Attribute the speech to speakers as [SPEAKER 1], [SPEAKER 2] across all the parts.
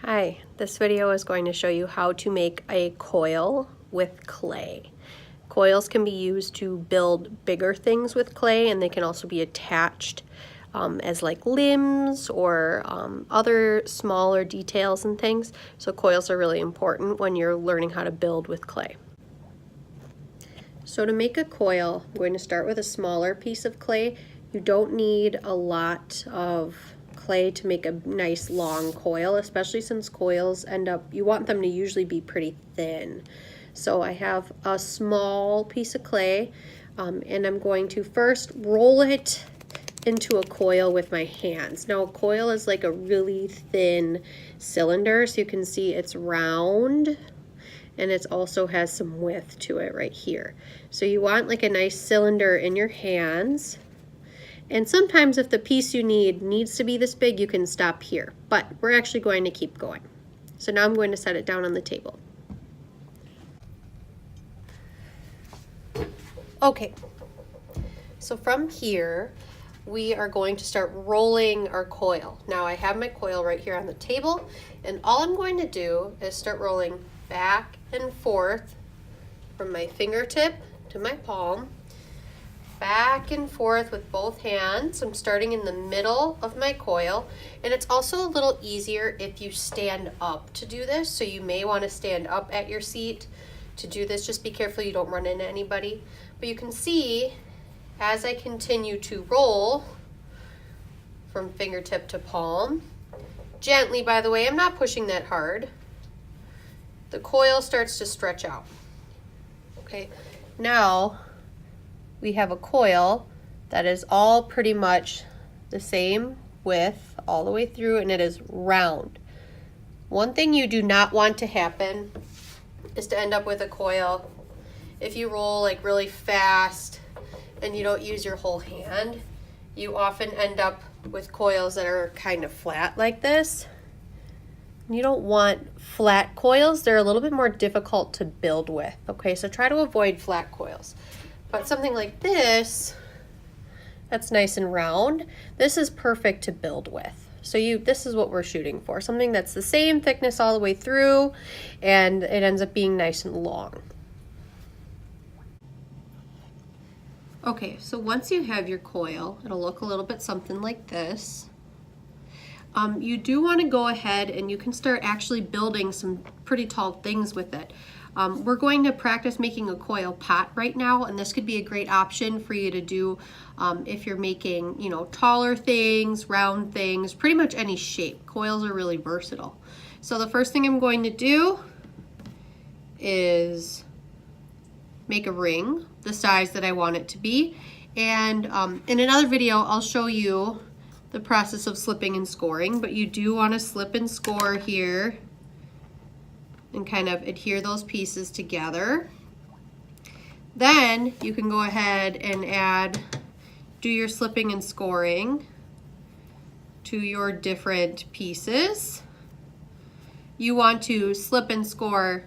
[SPEAKER 1] Hi, this video is going to show you how to make a coil with clay. Coils can be used to build bigger things with clay, and they can also be attached as like limbs or other smaller details and things. So coils are really important when you're learning how to build with clay. So to make a coil, I'm going to start with a smaller piece of clay. You don't need a lot of clay to make a nice long coil, especially since coils you want them to usually be pretty thin. So I have a small piece of clay and I'm going to first roll it into a coil with my hands. Now a coil is like a really thin cylinder, so you can see it's round and it also has some width to it right here. So you want like a nice cylinder in your hands. And sometimes if the piece you need needs to be this big, you can stop here, but we're actually going to keep going. So now I'm going to set it down on the table. Okay, so from here, we are going to start rolling our coil. Now I have my coil right here on the table, and all I'm going to do is start rolling back and forth from my fingertip to my palm, back and forth with both hands. I'm starting in the middle of my coil, and it's also a little easier if you stand up to do this. So you may want to stand up at your seat to do this. Just be careful you don't run into anybody. But you can see as I continue to roll from fingertip to palm, gently by the way, I'm not pushing that hard, the coil starts to stretch out. Okay, now we have a coil that is all pretty much the same width all the way through, and it is round. One thing you do not want to happen is to end up with a coil, if you roll like really fast and you don't use your whole hand, you often end up with coils that are kind of flat like this. You don't want flat coils. They're a little bit more difficult to build with. Okay, so try to avoid flat coils. But something like this, that's nice and round, this is perfect to build with. So this is what we're shooting for, something that's the same thickness all the way through, and it ends up being nice and long. Okay, so once you have your coil, it'll look a little bit something like this. You do want to go ahead and you can start actually building some pretty tall things with it. We're going to practice making a coil pot right now, and this could be a great option for you to do if you're making, taller things, round things, pretty much any shape. Coils are really versatile. So the first thing I'm going to do is make a ring the size that I want it to be. And in another video, I'll show you the process of slipping and scoring, but you do want to slip and score here and kind of adhere those pieces together. Then you can go ahead and do your slipping and scoring to your different pieces. You want to slip and score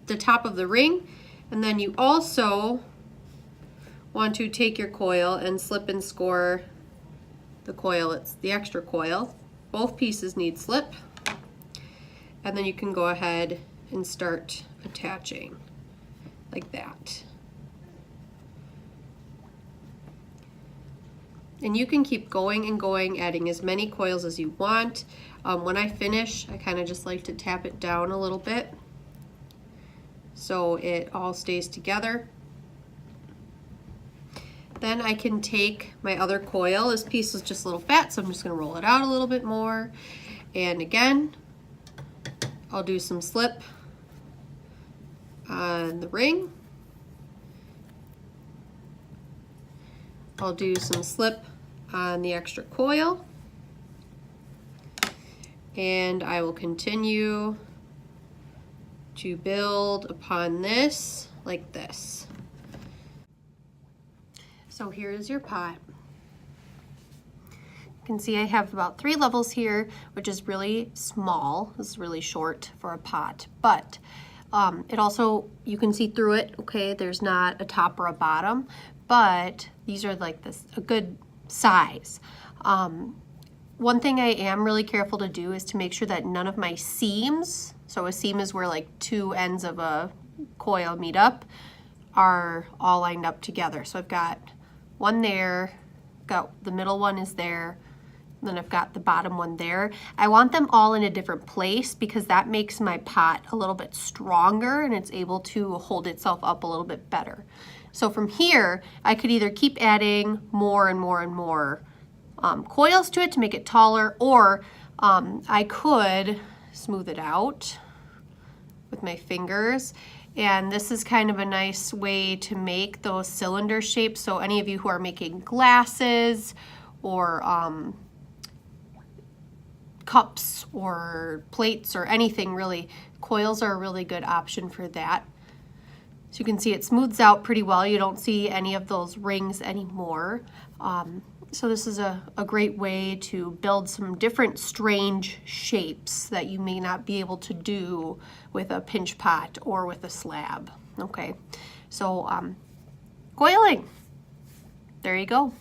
[SPEAKER 1] the top of the ring, and then you also want to take your coil and slip and score the coil, it's the extra coil. Both pieces need slip, and then you can go ahead and start attaching like that. And you can keep going and going, adding as many coils as you want. When I finish, I kind of just like to tap it down a little bit so it all stays together. Then I can take my other coil. This piece is just a little fat, so I'm just going to roll it out a little bit more. And again, I'll do some slip on the ring. I'll do some slip on the extra coil. And I will continue to build upon this like this. So here is your pot. You can see I have about 3 levels here, which is really small. This is really short for a pot, but it also, you can see through it, okay, there's not a top or a bottom, but these are like a good size. one thing I am really careful to do is to make sure that none of my seams, so a seam is where like two ends of a coil meet up, are all lined up together. So I've got one there, got the middle one is there, and then I've got the bottom one there. I want them all in a different place because that makes my pot a little bit stronger and it's able to hold itself up a little bit better. So from here, I could either keep adding more and more and more coils to it to make it taller, or I could smooth it out with my fingers. And this is kind of a nice way to make those cylinder shapes. So any of you who are making glasses or cups or plates or anything really, coils are a really good option for that. So you can see it smooths out pretty well. You don't see any of those rings anymore. So this is a great way to build some different strange shapes that you may not be able to do with a pinch pot or with a slab. Okay, so coiling, there you go.